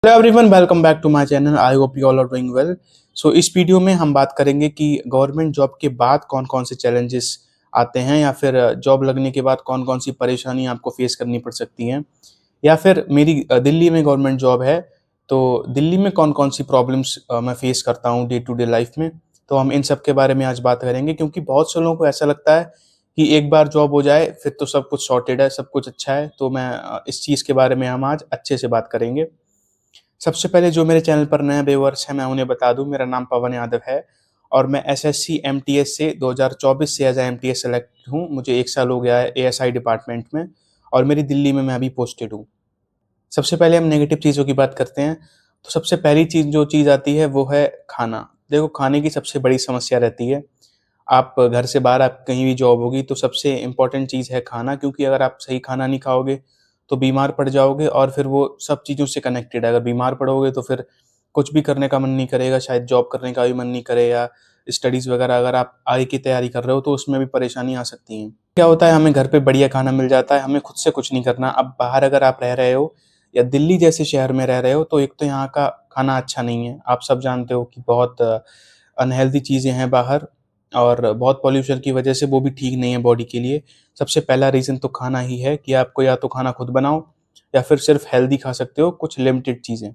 Hello everyone, welcome back to my channel. I hope you all are doing well. So इस video में हम बात करेंगे कि गवर्नमेंट जॉब के बाद कौन कौन से चैलेंजेस आते हैं, या फिर जॉब लगने के बाद कौन कौन सी परेशानी आपको फेस करनी पड़ सकती हैं, या फिर मेरी दिल्ली में गवर्नमेंट जॉब है तो दिल्ली में कौन कौन सी प्रॉब्लम्स मैं फेस करता हूँ डे टू डे लाइफ में। तो हम इन सब के बारे में आज बात करेंगे, क्योंकि बहुत से लोगों को ऐसा लगता है कि एक बार जॉब हो जाए फिर तो सब कुछ सॉर्टेड है, सब कुछ अच्छा है। तो मैं इस चीज़ के बारे में हम आज अच्छे से बात करेंगे। सबसे पहले जो मेरे चैनल पर नए व्यूअर्स हैं मैं उन्हें बता दूं, मेरा नाम पवन यादव है और मैं एसएससी एमटीएस से 2024 से एज ए एमटीएस सेलेक्ट हूं। मुझे 1 साल हो गया है एएसआई डिपार्टमेंट में और मेरी दिल्ली में मैं अभी पोस्टेड हूं। सबसे पहले हम नेगेटिव चीज़ों की बात करते हैं। तो सबसे पहली चीज़ जो चीज़ आती है वो है खाना। देखो, खाने की सबसे बड़ी समस्या रहती है। आप घर से बाहर आप कहीं भी जॉब होगी तो सबसे इम्पोर्टेंट चीज़ है खाना, क्योंकि अगर आप सही खाना नहीं खाओगे तो बीमार पड़ जाओगे और फिर वो सब चीज़ों से कनेक्टेड है। अगर बीमार पड़ोगे तो फिर कुछ भी करने का मन नहीं करेगा, शायद जॉब करने का भी मन नहीं करे, या स्टडीज़ वगैरह अगर आप आगे की तैयारी कर रहे हो तो उसमें भी परेशानी आ सकती है। क्या होता है, हमें घर पे बढ़िया खाना मिल जाता है, हमें खुद से कुछ नहीं करना। अब बाहर अगर आप रह रहे हो या दिल्ली जैसे शहर में रह रहे हो तो एक तो यहाँ का खाना अच्छा नहीं है। आप सब जानते हो कि बहुत अनहेल्दी चीज़ें हैं बाहर, और बहुत पॉल्यूशन की वजह से वो भी ठीक नहीं है बॉडी के लिए। सबसे पहला रीज़न तो खाना ही है कि आपको या तो खाना खुद बनाओ या फिर सिर्फ हेल्दी खा सकते हो कुछ लिमिटेड चीज़ें।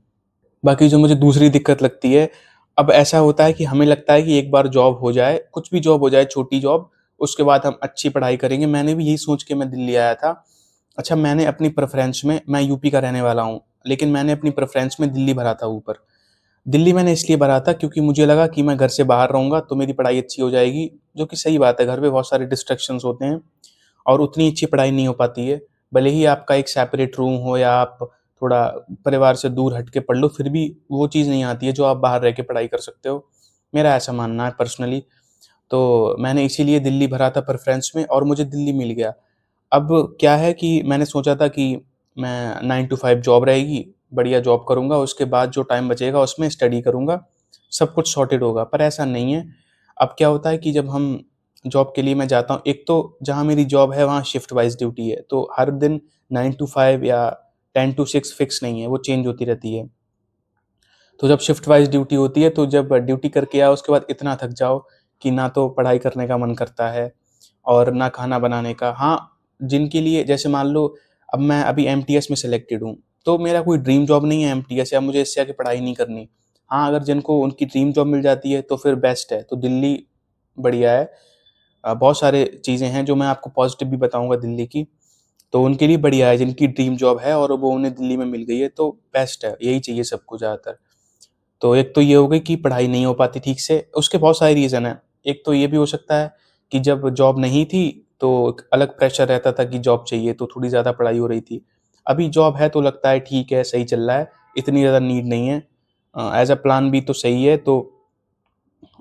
बाकी जो मुझे दूसरी दिक्कत लगती है, अब ऐसा होता है कि हमें लगता है कि एक बार जॉब हो जाए, कुछ भी जॉब हो जाए, छोटी जॉब, उसके बाद हम अच्छी पढ़ाई करेंगे। मैंने भी यही सोच के मैं दिल्ली आया था। अच्छा, मैंने अपनी प्रेफ़रेंस में, मैं यूपी का रहने वाला हूँ, लेकिन मैंने अपनी प्रेफ़रेंस में दिल्ली भरा था ऊपर। दिल्ली मैंने इसलिए भरा था क्योंकि मुझे लगा कि मैं घर से बाहर रहूँगा तो मेरी पढ़ाई अच्छी हो जाएगी, जो कि सही बात है। घर पे बहुत सारे डिस्ट्रैक्शंस होते हैं और उतनी अच्छी पढ़ाई नहीं हो पाती है। भले ही आपका एक सेपरेट रूम हो या आप थोड़ा परिवार से दूर हट के पढ़ लो, फिर भी वो चीज़ नहीं आती है जो आप बाहर रह के पढ़ाई कर सकते हो। मेरा ऐसा मानना है पर्सनली। तो मैंने इसीलिए दिल्ली भरा था प्रेफ़रेंस में और मुझे दिल्ली मिल गया। अब क्या है कि मैंने सोचा था कि मैं 9 टू 5 जॉब रहेगी, बढ़िया जॉब करूँगा, उसके बाद जो टाइम बचेगा उसमें स्टडी करूँगा, सब कुछ सॉर्टेड होगा, पर ऐसा नहीं है। अब क्या होता है कि जब हम जॉब के लिए मैं जाता हूँ, एक तो जहाँ मेरी जॉब है वहाँ शिफ्ट वाइज़ ड्यूटी है, तो हर दिन 9 टू 5 या 10 टू 6 फिक्स नहीं है, वो चेंज होती रहती है। तो जब शिफ्ट वाइज़ ड्यूटी होती है तो जब ड्यूटी करके आओ उसके बाद इतना थक जाओ कि ना तो पढ़ाई करने का मन करता है और ना खाना बनाने का। हाँ, जिनके लिए जैसे मान लो अब मैं अभी एमटीएस में सेलेक्टेड हूँ, तो मेरा कोई ड्रीम जॉब नहीं है एमटीएस, या मुझे इससे आगे पढ़ाई नहीं करनी। हाँ, अगर जिनको उनकी ड्रीम जॉब मिल जाती है तो फिर बेस्ट है, तो दिल्ली बढ़िया है। बहुत सारे चीज़ें हैं जो मैं आपको पॉज़िटिव भी बताऊँगा दिल्ली की, तो उनके लिए बढ़िया है जिनकी ड्रीम जॉब है और वो उन्हें दिल्ली में मिल गई है, तो बेस्ट है, यही चाहिए सबको ज़्यादातर। तो एक तो ये हो गई कि पढ़ाई नहीं हो पाती ठीक से, उसके बहुत सारे रीज़न हैं। एक तो ये भी हो सकता है कि जब जॉब नहीं थी, तो एक अलग प्रेशर रहता था कि जॉब चाहिए, तो थोड़ी ज़्यादा पढ़ाई हो रही थी। अभी जॉब है तो लगता है ठीक है, सही चल रहा है, इतनी ज़्यादा नीड नहीं है। एज़ अ प्लान बी तो सही है, तो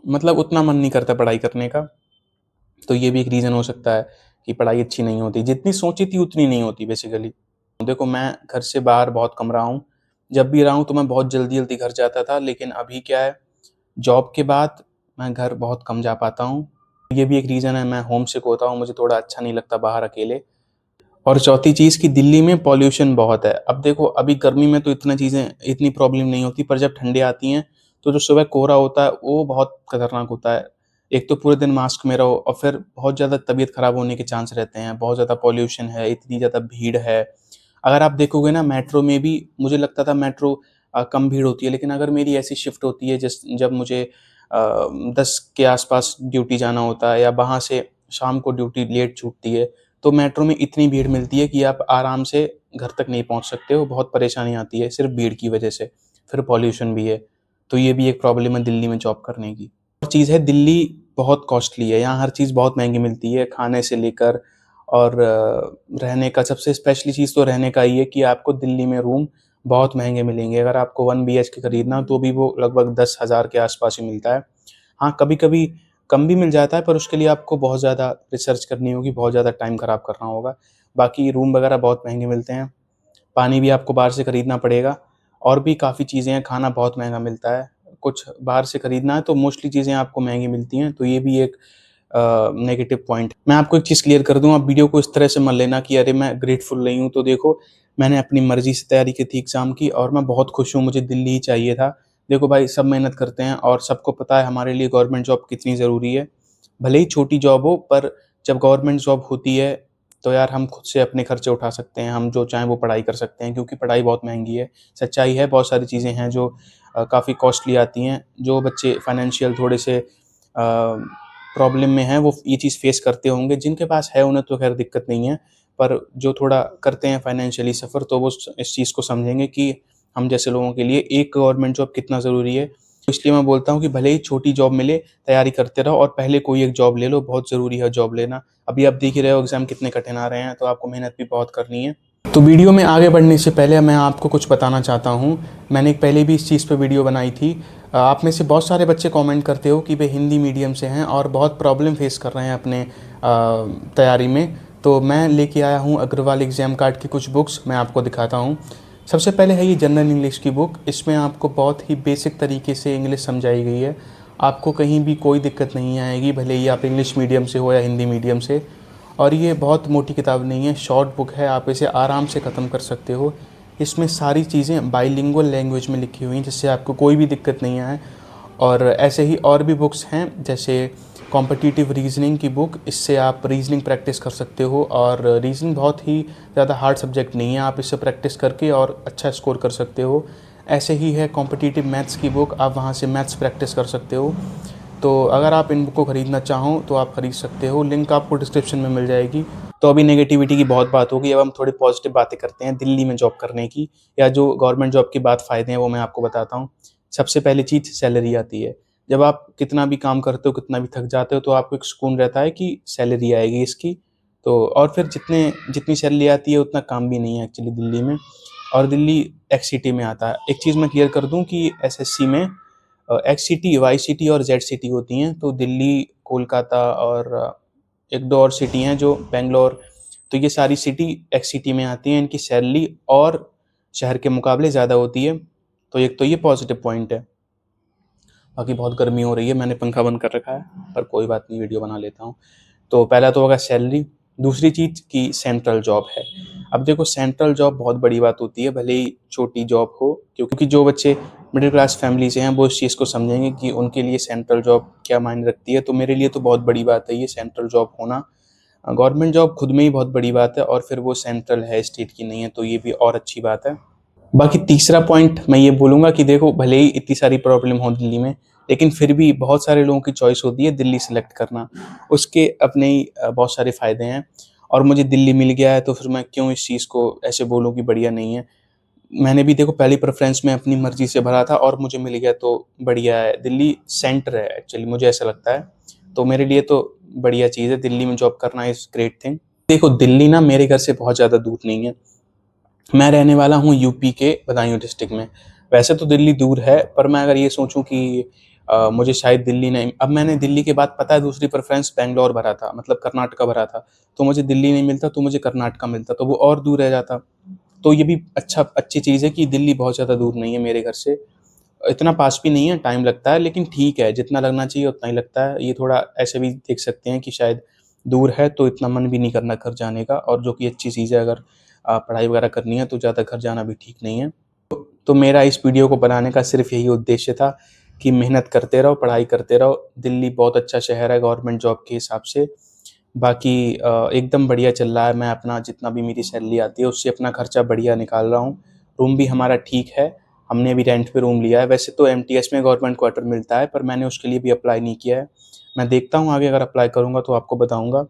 मतलब उतना मन नहीं करता पढ़ाई करने का। तो ये भी एक रीज़न हो सकता है कि पढ़ाई अच्छी नहीं होती, जितनी सोची थी उतनी नहीं होती बेसिकली। देखो, मैं घर से बाहर बहुत कम रहा हूँ, जब भी रहा हूँ तो मैं बहुत जल्दी-जल्दी घर जाता था, लेकिन अभी क्या है, जॉब के बाद मैं घर बहुत कम जा पाता हूँ। ये भी एक रीज़न है, मैं होमसिक होता हूँ, मुझे थोड़ा अच्छा नहीं लगता बाहर अकेले। और चौथी चीज़ कि दिल्ली में पॉल्यूशन बहुत है। अब देखो, अभी गर्मी में तो इतनी प्रॉब्लम नहीं होती, पर जब ठंडियाँ आती हैं, तो जो सुबह कोहरा होता है, वो बहुत खतरनाक होता है। एक तो पूरे दिन मास्क में रहो और फिर बहुत ज़्यादा तबीयत खराब होने के चांस रहते हैं, बहुत ज़्यादा पॉल्यूशन है, इतनी ज़्यादा भीड़ है। अगर आप देखोगे ना मेट्रो में भी, मुझे लगता था मेट्रो कम भीड़ होती है, लेकिन अगर मेरी ऐसी शिफ्ट होती है जब मुझे 10 के आस-पास ड्यूटी जाना होता है या वहाँ से शाम को ड्यूटी लेट छूटती है, तो मेट्रो में इतनी भीड़ मिलती है कि आप आराम से घर तक नहीं पहुँच सकते हो, बहुत परेशानी आती है सिर्फ़ भीड़ की वजह से। फिर पॉल्यूशन भी है, तो ये भी एक प्रॉब्लम है दिल्ली में जॉब करने की। और चीज़ है, दिल्ली बहुत कॉस्टली है, यहाँ हर चीज़ बहुत महँगी मिलती है, खाने से लेकर और रहने का। सबसे स्पेशली चीज़ तो रहने का ही है कि आपको दिल्ली में रूम बहुत महँगे मिलेंगे। अगर आपको 1 बीएचके खरीदना हो तो भी वो लगभग 10,000 के आस-पास ही मिलता है। हाँ, कभी-कभी कम भी मिल जाता है, पर उसके लिए आपको बहुत ज़्यादा रिसर्च करनी होगी, बहुत ज़्यादा टाइम खराब करना होगा। बाकी रूम वगैरह बहुत महँगे मिलते हैं, पानी भी आपको बाहर से खरीदना पड़ेगा और भी काफ़ी चीज़ें हैं, खाना बहुत महँगा मिलता है। कुछ बाहर से खरीदना है तो मोस्टली चीज़ें आपको महँगी मिलती हैं, तो ये भी एक नेगेटिव पॉइंट। मैं आपको एक चीज़ क्लियर कर दूँ, आप वीडियो को इस तरह से मत लेना कि अरे मैं ग्रेटफुल नहीं हूँ, तो देखो मैंने अपनी मर्ज़ी से तैयारी की थी एग्ज़ाम की और मैं बहुत खुश हूँ, मुझे दिल्ली ही चाहिए था। देखो भाई, सब मेहनत करते हैं और सबको पता है हमारे लिए गवर्नमेंट जॉब कितनी ज़रूरी है। भले ही छोटी जॉब हो, पर जब गवर्नमेंट जॉब होती है तो यार हम खुद से अपने खर्चे उठा सकते हैं, हम जो चाहें वो पढ़ाई कर सकते हैं, क्योंकि पढ़ाई बहुत महँगी है। सच्चाई है, बहुत सारी चीज़ें हैं जो काफ़ी कॉस्टली आती हैं। जो बच्चे फाइनेंशियल थोड़े से प्रॉब्लम में हैं, वो ये चीज़ फ़ेस करते होंगे। जिनके पास है उन्हें तो ख़ैर दिक्कत नहीं है, पर जो थोड़ा करते हैं फाइनेंशियली सफ़र, तो वो इस चीज़ को समझेंगे कि हम जैसे लोगों के लिए एक गवर्नमेंट जॉब कितना ज़रूरी है। इसलिए मैं बोलता हूँ कि भले ही छोटी जॉब मिले, तैयारी करते रहो और पहले कोई एक जॉब ले लो, बहुत ज़रूरी है जॉब लेना। अभी आप देख ही रहे हो एग्ज़ाम कितने कठिन आ रहे हैं, तो आपको मेहनत भी बहुत करनी है। तो वीडियो में आगे बढ़ने से पहले मैं आपको कुछ बताना चाहता हूँ। मैंने एक पहले भी इस चीज़ पे वीडियो बनाई थी। आप में से बहुत सारे बच्चे कमेंट करते हो कि वे हिंदी मीडियम से हैं और बहुत प्रॉब्लम फेस कर रहे हैं अपने तैयारी में। तो मैं लेके आया हूँ अग्रवाल एग्ज़ाम कार्ड की कुछ बुक्स, मैं आपको दिखाता हूँ। सबसे पहले है ये जनरल इंग्लिश की बुक। इसमें आपको बहुत ही बेसिक तरीके से इंग्लिश समझाई गई है। आपको कहीं भी कोई दिक्कत नहीं आएगी, भले ही आप इंग्लिश मीडियम से हो या हिंदी मीडियम से। और ये बहुत मोटी किताब नहीं है, शॉर्ट बुक है, आप इसे आराम से ख़त्म कर सकते हो। इसमें सारी चीज़ें बाइलिंगुअल लैंग्वेज में लिखी हुई हैं, जिससे आपको कोई भी दिक्कत नहीं आए। और ऐसे ही और भी बुक्स हैं, जैसे कॉम्पिटिटिव रीजनिंग की बुक। इससे आप रीजनिंग प्रैक्टिस कर सकते हो और रीजनिंग बहुत ही ज़्यादा हार्ड सब्जेक्ट नहीं है, आप इससे प्रैक्टिस करके और अच्छा स्कोर कर सकते हो। ऐसे ही है कॉम्पिटिटिव मैथ्स की बुक, आप वहाँ से मैथ्स प्रैक्टिस कर सकते हो। तो अगर आप इन बुक को ख़रीदना चाहो तो आप ख़रीद सकते हो, लिंक आपको डिस्क्रिप्शन में मिल जाएगी। तो अभी नेगेटिविटी की बहुत बात होगी, अब हम थोड़ी पॉजिटिव बातें करते हैं दिल्ली में जॉब करने की, या जो गवर्नमेंट जॉब के बाद फ़ायदे हैं वो मैं आपको बताता हूँ। सबसे पहली चीज़ सैलरी आती है। जब आप कितना भी काम करते हो, कितना भी थक जाते हो, तो आपको एक सुकून रहता है कि सैलरी आएगी इसकी। तो और फिर जितनी सैलरी आती है उतना काम भी नहीं है एक्चुअली दिल्ली में। और दिल्ली एक्स-सिटी में आता है। एक चीज़ मैं क्लियर कर दूँ कि एसएससी में एक्स-सिटी, वाई-सिटी और ज़ेड-सिटी होती हैं। तो दिल्ली, कोलकाता और 1-2 और सिटी हैं जो बैंगलोर, तो ये सारी सिटी एक्स-सिटी में आती हैं। इनकी सैलरी और शहर के मुकाबले ज़्यादा होती है। तो एक तो ये पॉज़िटिव पॉइंट है। बाकी बहुत गर्मी हो रही है, मैंने पंखा बंद कर रखा है, पर कोई बात नहीं, वीडियो बना लेता हूँ। तो पहला तो होगा सैलरी, दूसरी चीज़ कि सेंट्रल जॉब है। अब देखो, सेंट्रल जॉब बहुत बड़ी बात होती है, भले ही छोटी जॉब हो, क्योंकि जो बच्चे मिडिल क्लास फैमिली से हैं वो इस चीज़ को समझेंगे कि उनके लिए सेंट्रल जॉब क्या मायने रखती है। तो मेरे लिए तो बहुत बड़ी बात है ये सेंट्रल जॉब होना। गवर्नमेंट जॉब खुद में ही बहुत बड़ी बात है, और फिर वो सेंट्रल है, स्टेट की नहीं है, तो ये भी और अच्छी बात है। बाकी तीसरा पॉइंट मैं ये बोलूँगा कि देखो, भले ही इतनी सारी प्रॉब्लम हो दिल्ली में, लेकिन फिर भी बहुत सारे लोगों की चॉइस होती है दिल्ली सेलेक्ट करना। उसके अपने ही बहुत सारे फ़ायदे हैं, और मुझे दिल्ली मिल गया है तो फिर मैं क्यों इस चीज़ को ऐसे बोलूँ कि बढ़िया नहीं है। मैंने भी देखो पहली प्रेफ़रेंस में अपनी मर्ज़ी से भरा था और मुझे मिल गया, तो बढ़िया है। दिल्ली सेंटर है एक्चुअली, मुझे ऐसा लगता है। तो मेरे लिए तो बढ़िया चीज़ है, दिल्ली में जॉब करना इज़ ग्रेट थिंग। देखो, दिल्ली ना मेरे घर से बहुत ज़्यादा दूर नहीं है। मैं रहने वाला हूँ यूपी के बदायूँ डिस्ट्रिक्ट में। वैसे तो दिल्ली दूर है, पर मैं अगर ये सोचूँ कि मुझे शायद दिल्ली नहीं, अब मैंने दिल्ली के बाद पता है दूसरी प्रेफ़रेंस बैंगलोर भरा था, मतलब कर्नाटका भरा था। तो मुझे दिल्ली नहीं मिलता, तो मुझे कर्नाटका मिलता, तो वो और दूर रह जाता। तो ये भी अच्छी चीज़ है कि दिल्ली बहुत ज़्यादा दूर नहीं है मेरे घर से। इतना पास भी नहीं है, टाइम लगता है, लेकिन ठीक है, जितना लगना चाहिए उतना ही लगता है। ये थोड़ा ऐसे भी देख सकते हैं कि शायद दूर है तो इतना मन भी नहीं करना घर जाने का, और जो कि अच्छी चीज़ है। अगर पढ़ाई वगैरह करनी है तो ज़्यादा घर जाना भी ठीक नहीं है। तो मेरा इस वीडियो को बनाने का सिर्फ़ यही उद्देश्य था कि मेहनत करते रहो, पढ़ाई करते रहो। दिल्ली बहुत अच्छा शहर है गवर्नमेंट जॉब के हिसाब से। बाकी एकदम बढ़िया चल रहा है, मैं अपना जितना भी मेरी सैलरी आती है उससे अपना खर्चा बढ़िया निकाल रहा हूँ। रूम भी हमारा ठीक है, हमने अभी रेंट पे रूम लिया है। वैसे तो एमटीएस में गवर्नमेंट क्वार्टर मिलता है, पर मैंने उसके लिए भी अप्लाई नहीं किया है। मैं देखता हूँ आगे, अगर अप्लाई करूँगा तो आपको बताऊँगा।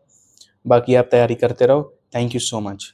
बाकी आप तैयारी करते रहो। Thank you so much.